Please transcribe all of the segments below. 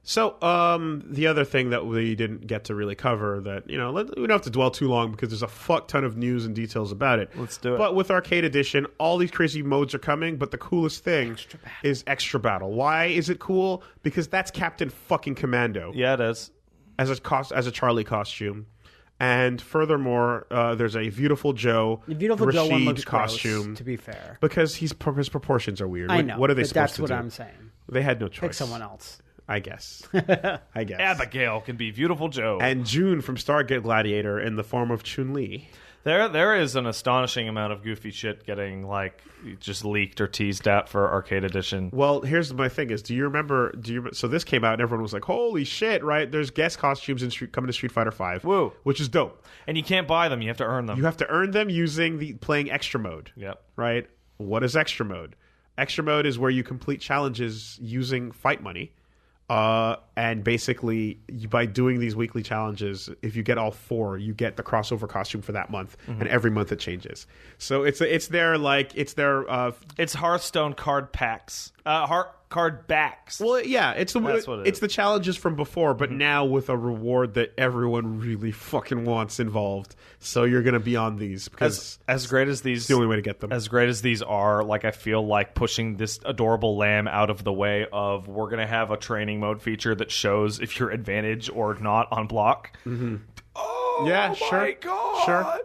So, the other thing that we didn't get to really cover that, we don't have to dwell too long because there's a fuck ton of news and details about it. Let's do it. But with Arcade Edition, all these crazy modes are coming, but the coolest thing is Extra Battle. Why is it cool? Because that's Captain fucking Commando. Yeah, it is. As a Charlie costume. And furthermore, there's a Beautiful Joe Rashid one looks costume. gross, to be fair. Because his proportions are weird. I know, what are they but supposed that's to what do? I'm saying. They had no choice. Pick someone else. I guess. Abigail can be Beautiful Joe. And June from Stargate Gladiator in the form of Chun-Li. There is an astonishing amount of goofy shit getting just leaked or teased at for Arcade Edition. Well, here's my thing: do you remember? So this came out and everyone was like, "Holy shit!" Right? There's guest costumes coming to Street Fighter V. Woo! Which is dope. And you can't buy them; you have to earn them. You have to earn them using playing Extra Mode. Yep. Right. What is Extra Mode? Extra Mode is where you complete challenges using fight money. And basically, by doing these weekly challenges, if you get all 4, you get the crossover costume for that month, and every month it changes. So it's their it's Hearthstone card packs, card backs. Well, yeah, it's the challenges from before, but now with a reward that everyone really fucking wants involved. So you're gonna be on these because as great as these, it's the only way to get them. As great as these are, I feel like pushing this adorable lamb out of the way of we're gonna have a training mode feature that shows if you're advantage or not on block. Mm-hmm. Oh yeah, my god! Sure.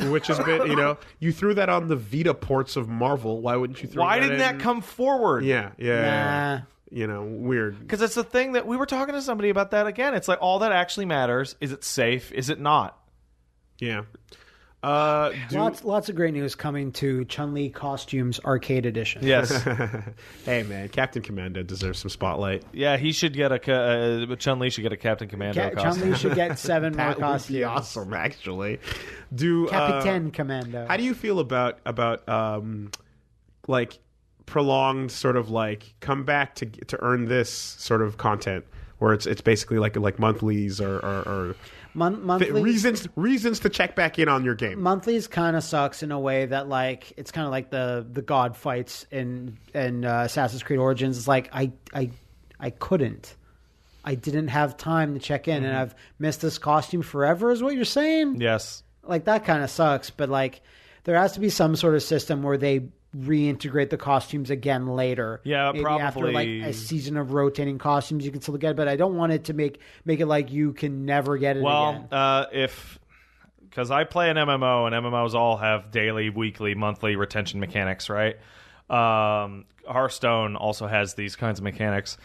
Which has been, you threw that on the Vita ports of Marvel. Why wouldn't you throw Why that didn't that come forward? Yeah. Weird. Because it's the thing that we were talking to somebody about that again. It's like all that actually matters. Is it safe? Is it not? Yeah. Lots of great news coming to Chun-Li Costumes Arcade Edition. Yes. Hey, man, Captain Commando deserves some spotlight. Yeah, he should get Chun-Li should get a Captain Commando costume. Chun-Li should get 7 more costumes. That would be awesome, actually. Captain Commando. How do you feel about prolonged sort of come back to earn this sort of content where it's basically like monthlies or monthlies, reasons to check back in on your game. Monthlies kind of sucks in a way that it's kind of like the god fights in Assassin's Creed Origins. It's like I couldn't. I didn't have time to check in, and I've missed this costume forever. Is what you're saying? Yes. That kind of sucks, but there has to be some sort of system where they reintegrate the costumes again later. Yeah, maybe probably after a season of rotating costumes, you can still get it. But I don't want it to make it like you can never get it again. Because I play an MMO, and MMOs all have daily, weekly, monthly retention mechanics, right? Hearthstone also has these kinds of mechanics.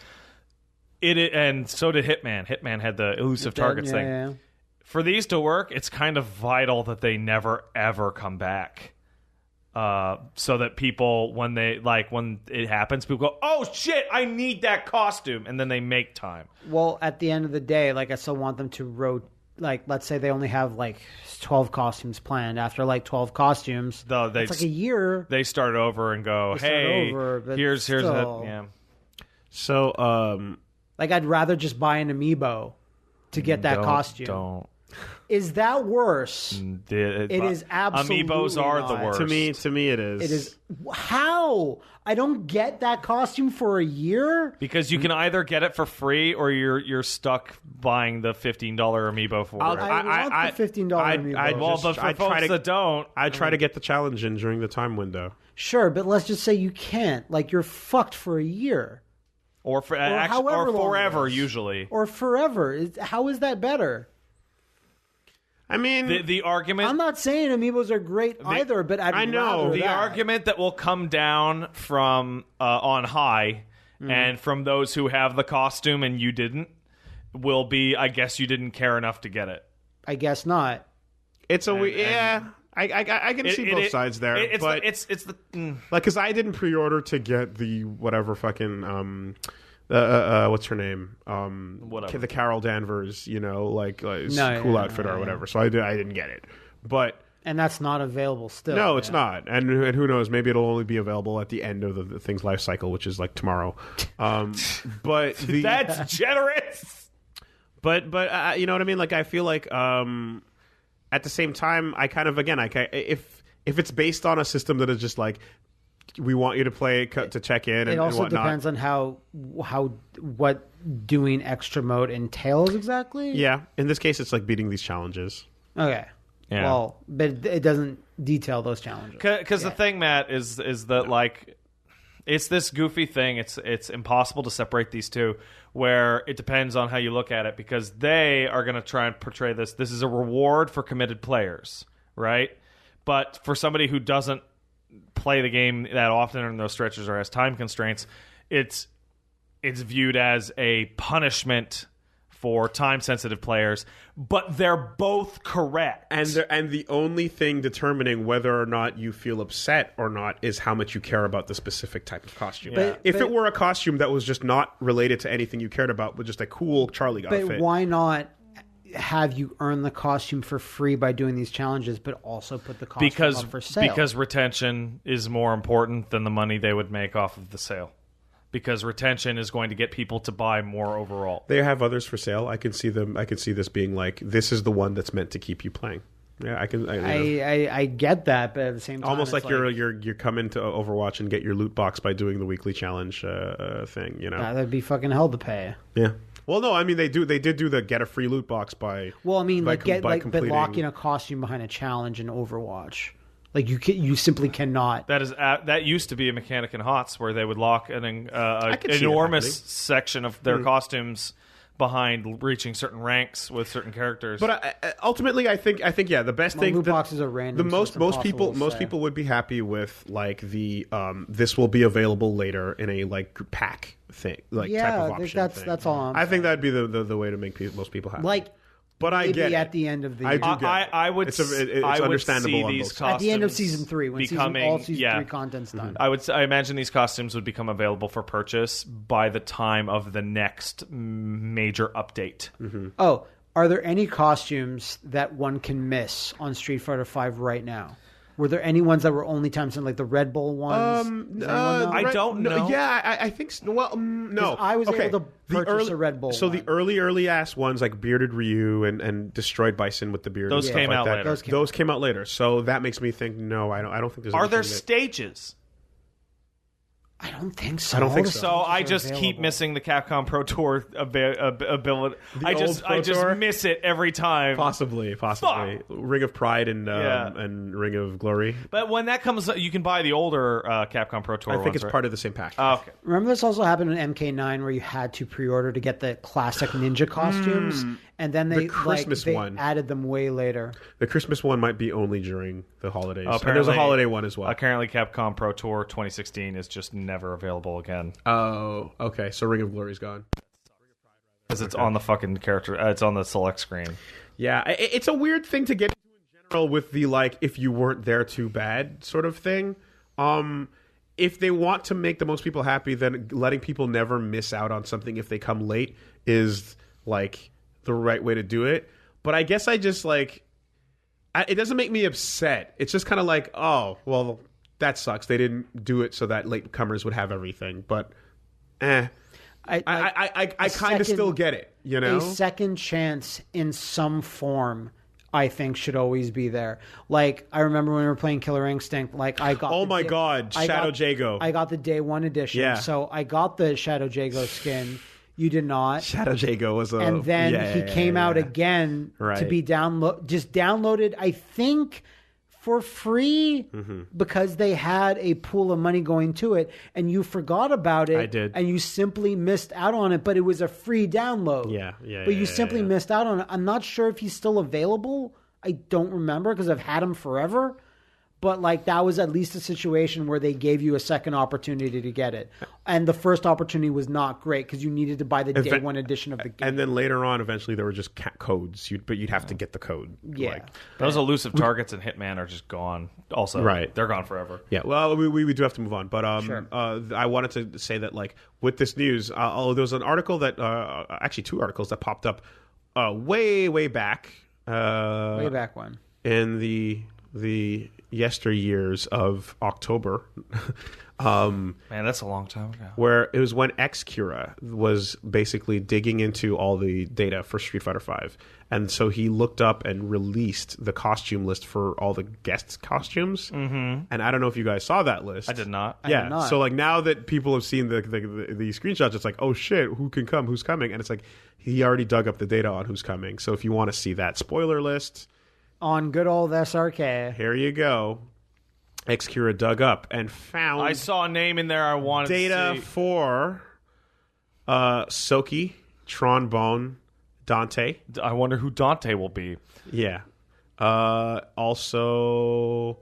And so did Hitman. Hitman had the elusive targets thing. Yeah. For these to work, it's kind of vital that they never ever come back. So that people, when it happens, people go, "Oh shit, I need that costume," and then they make time. Well, at the end of the day, I still want them to let's say they only have 12 costumes planned. After 12 costumes, it's a year. They start over and go, "Hey, here's still, yeah." So, I'd rather just buy an amiibo to get that costume. Don't. Is that worse? It is absolutely Amiibos are not. the worst. To me, it is. It is. How? I don't get that costume for a year? Because you can either get it for free or you're stuck buying the $15 amiibo for it. I want the $15 amiibo. But for folks that don't... I try to get the challenge in during the time window. Sure, but let's just say you can't. You're fucked for a year. Or forever, usually. Or forever. How is that better? I mean, the argument... I'm not saying amiibos are great either, but I know the argument that will come down from on high and from those who have the costume and you didn't will be, I guess you didn't care enough to get it. I guess not. It's I can see both sides there. Because I didn't pre-order to get the whatever fucking what's her name? Whatever. The Carol Danvers, cool outfit or whatever. So I didn't get it. And that's not available still. No, it's not. And who knows? Maybe it'll only be available at the end of the thing's life cycle, which is tomorrow. But that's generous. But you know what I mean? I feel like at the same time, I kind of if it's based on a system that is just we want you to play to check in. It also whatnot. depends on what doing extra mode entails exactly. Yeah, in this case, it's like beating these challenges. Okay. Yeah. Well, but it doesn't detail those challenges. Because the thing, Matt, is that like it's this goofy thing. It's impossible to separate these two. Where it depends on how you look at it, because they are going to try and portray this. This is a reward for committed players, right? But for somebody who doesn't play the game that often or in those stretches or has time constraints, it's viewed as a punishment for time-sensitive players, but they're both correct. And the only thing determining whether or not you feel upset or not is how much you care about the specific type of costume. Yeah. If it were a costume that was just not related to anything you cared about, but just a cool Charlie outfit. But why not have you earn the costume for free by doing these challenges, but also put the costume up for sale? Because retention is more important than the money they would make off of the sale. Because retention is going to get people to buy more overall. They have others for sale. I can see this being like, this is the one that's meant to keep you playing. Yeah, I get that, but at the same time, almost like you're coming to Overwatch and get your loot box by doing the weekly challenge thing. You know, that'd be fucking hell to pay. Yeah. Well, no, I mean they did do the get a free loot box by. Well, I mean, by but locking a costume behind a challenge in Overwatch. Like you simply cannot. That used to be a mechanic in HOTS where they would lock an enormous section of their costumes behind reaching certain ranks with certain characters. But ultimately, I think yeah, the best thing. Loot boxes are random. Most people would be happy with like the this will be available later in a like pack thing, like type of option. That's all. I think that'd be the way to make most people happy. Like. But I get at the end of the. I do get I would. It's I understandable would see these at the end of season 3 when all season 3 content's done. I imagine these costumes would become available for purchase by the time of the next major update. Mm-hmm. Oh, are there any costumes that one can miss on Street Fighter V right now? Were there any ones that were only time sent, like the Red Bull ones? I don't know. Yeah, I think so. Well, no. I was able to purchase a Red Bull. So the early ass ones, like Bearded Ryu and Destroyed Bison with the beard. Those came out later. Those came out later. So that makes me think, no, I don't think there's. Are there stages? I don't think so. I don't think so. So I just keep missing the Capcom Pro Tour ability. I just miss it every time. Possibly. Fuck. Ring of Pride and Ring of Glory. But when that comes, you can buy the older Capcom Pro Tour. I think it's part of the same package. Oh, okay. Remember this also happened in MK9 where you had to pre-order to get the classic ninja costumes, and then they added them way later. The Christmas one might be only during the holidays. Oh, and there's a holiday one as well. Apparently, Capcom Pro Tour 2016 is just never available again. Oh, okay. So Ring of Glory's gone. Because it's on the fucking character. It's on the select screen. Yeah, it's a weird thing to get into in general with the like, if you weren't there too bad sort of thing. If they want to make the most people happy, then letting people never miss out on something if they come late is like the right way to do it. But I guess I just like, it doesn't make me upset. It's just kind of like, oh, well, that sucks. They didn't do it so that latecomers would have everything. But, I kind of still get it. You know, a second chance in some form, I think, should always be there. Like, I remember when we were playing Killer Instinct, like, I got... Oh my god, Shadow Jago. I got the day one edition. Yeah. So I got the Shadow Jago skin. You did not. Shadow Jago was a... And then he came out again to be downloaded, I think, for free because they had a pool of money going to it, and you forgot about it. I did. And you simply missed out on it, but it was a free download. But you simply missed out on it. I'm not sure if he's still available. I don't remember because I've had him forever. But like that was at least a situation where they gave you a second opportunity to get it. And the first opportunity was not great because you needed to buy the day one edition of the game. And then later on, eventually, there were just codes. But you'd have to get the code. Yeah. Like, those elusive targets in Hitman are just gone. Also, right. They're gone forever. Yeah, well, we do have to move on. But Sure. I wanted to say that, like, with this news, there was an article that, actually 2 articles that popped up way back. Way back when. In the... the yesteryears of October. Man, that's a long time ago. Where it was when Xcura was basically digging into all the data for Street Fighter V. And so he looked up and released the costume list for all the guest costumes. Mm-hmm. And I don't know if you guys saw that list. I did not. Yeah. I did not. So like now that people have seen the screenshots, it's like, oh shit, who can come? Who's coming? And it's like he already dug up the data on who's coming. So if you want to see that spoiler list On good old SRK. here you go. Xcura dug up and found I saw a name in there I wanted data to see. for Soki, Tron Bone, Dante. I wonder who Dante will be. Yeah. Also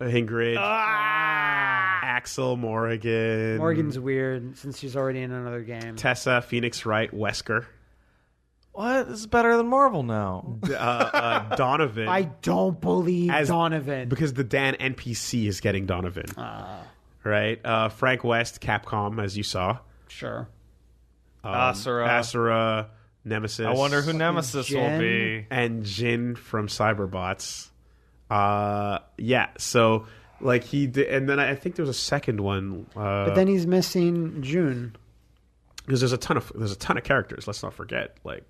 Ingrid, Axel, Morrigan. Morgan's weird since she's already in another game. Tessa, Phoenix Wright, Wesker. What? This is better than Marvel now. Donovan. I don't believe Donovan. Because the Dan NPC is getting Donovan. Right? Frank West, Capcom, as you saw. Sure. Asura, Nemesis. I wonder who Nemesis Jin? will be. And Jin from Cyberbots. Yeah, so like he did, and then I think there was a second one. But then he's missing June. Because there's a ton of characters. Let's not forget. Like,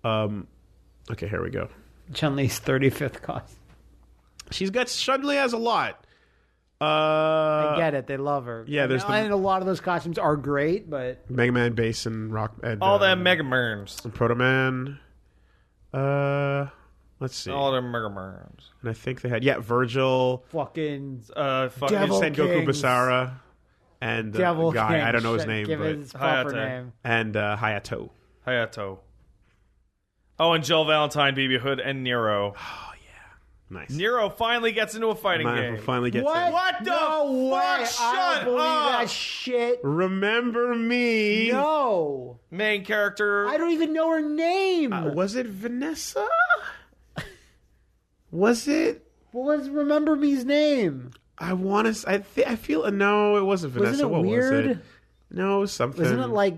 okay, here we go. Chun-Li's 35th costume. Chun-Li has a lot. I get it. They love her. Yeah, there's and a lot of those costumes are great, but Mega Man, Bass, and Rock, and All them Mega Merms. and Proto Man. Let's see. All them Mega Merms. And I think they had Virgil, fucking Fucking Devil Sengoku Kings. Basara, and Devil guy King. I don't know his Should name, give but his proper Hayate. name. and Hayato. Hayato. Oh, and Jill Valentine, Baby Hood, and Nero. Nice. Nero finally gets into a fighting game. Finally gets What? it. What the No fuck? way. Shut I don't believe up. that shit. Remember me? No. Main character. I don't even know her name. Was it Vanessa? Was it? What was Remember Me's name? I want to. I feel. No, it wasn't Vanessa. Wasn't it what weird? was it? No, it was something. Wasn't it like...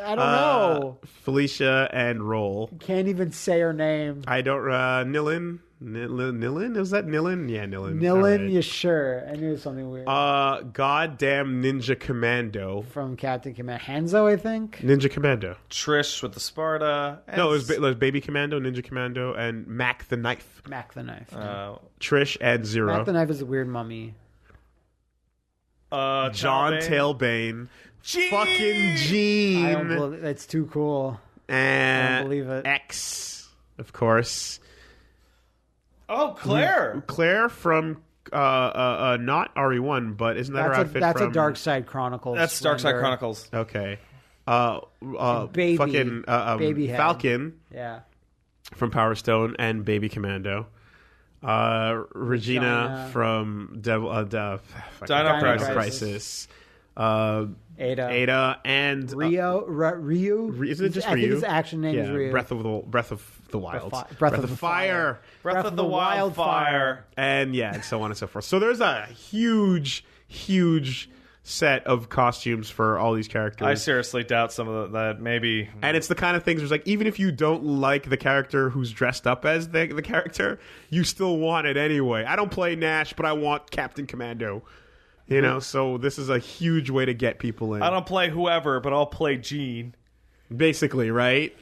I don't know. Felicia and Roll. Can't even say her name. I don't. Nilin. Nilin? Is that Nilin? Yeah, Nilin. Nilin, All right. you sure? I knew it was something weird. Goddamn Ninja Commando. From Captain Command. Hanzo, I think? Ninja Commando. Trish with the Sparta. And No, it was Baby Commando, Ninja Commando, and Mac the Knife. Mac the Knife. Trish and Zero. Mac the Knife is a weird mummy. John Talbane. Tailbane. Gene! Fucking Gene. I don't believe that's too cool. And I don't believe it. X, of course. Oh, Claire. Claire from not RE1, but isn't that her outfit That's from... a Dark Side Chronicles. That's Dark Side Splendor. Chronicles. Okay. Baby. Fucking Baby head. Falcon Yeah. from Power Stone and Baby Commando. Regina Regina. from Dino Dino Crisis. Ada. And Ryu. Isn't it just I Ryu? think his action name is Ryu. Breath of the Wild. Breath of the Fire. Breath of the Wildfire. And and so on and so forth. So there's a huge set of costumes for all these characters. I seriously doubt some of that. Maybe. And it's the kind of things where it's like, even if you don't like the character who's dressed up as the character, you still want it anyway. I don't play Nash, but I want Captain Commando. You know, so this is a huge way to get people in. I don't play whoever, but I'll play Gene. Basically, right?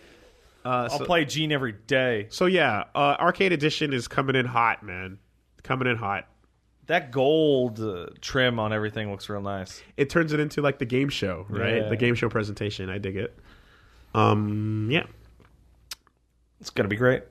I'll play Gene every day. So yeah, Arcade Edition is coming in hot, man. Coming in hot. That gold trim on everything looks real nice. It turns it into like the game show, right? Yeah. The game show presentation. I dig it. Yeah. It's going to be great.